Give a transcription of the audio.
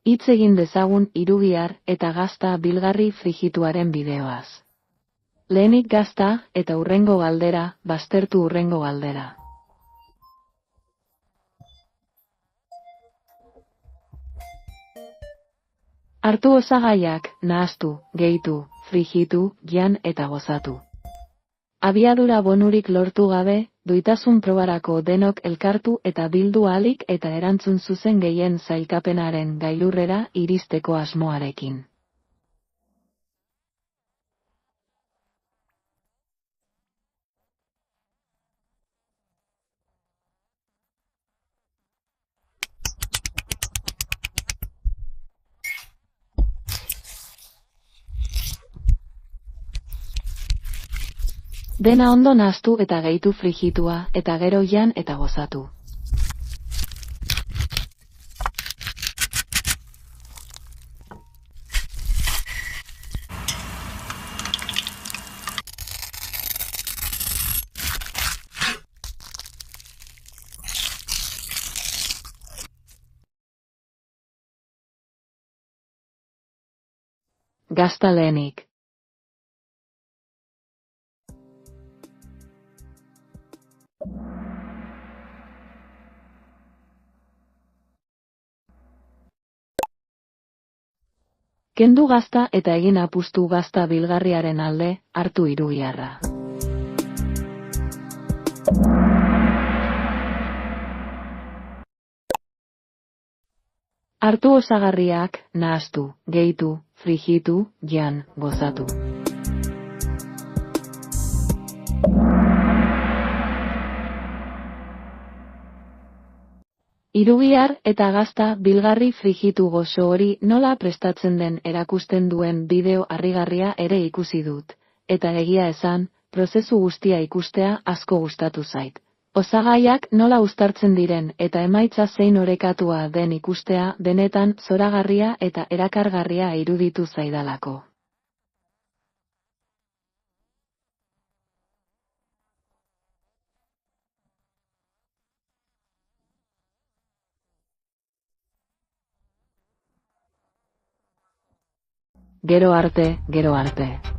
Hitz egin dezagun irugihar eta gazta bilgarri frigituaren bideoaz. Lehenik gazta eta hurrengo galdera, baztertu hurrengo galdera. Hartu osagaiak, nahastu, gehitu, frijitu, jan eta gozatu. Abiadura bonurik lortu gabe, duitasun probarako denok elkartu eta bildu ahalik eta erantzun zuzen gehien sailkapenaren gailurrera iristeko asmoarekin. Dena ondo nahastu eta gehitu frijitua, eta gero jan eta gozatu. Gazta lehenik. Kendu gazta eta egin apustu gazta bilgarriaren alde, hartu irugiharra. Hartu osagarriak, nahastu, gehitu, frijitu, jan, gozatu. Irugihar eta gazta bilgarri frijitu gozo hori nola prestatzen den erakusten duen bideo harrigarria ere ikusi dut, eta egia esan, prozesu guztia ikustea asko gustatu zait. Osagaiak nola uztartzen diren eta emaitza zein orekatua den ikustea benetan zoragarria eta erakargarria iruditu zaidalako. Gero arte, gero arte.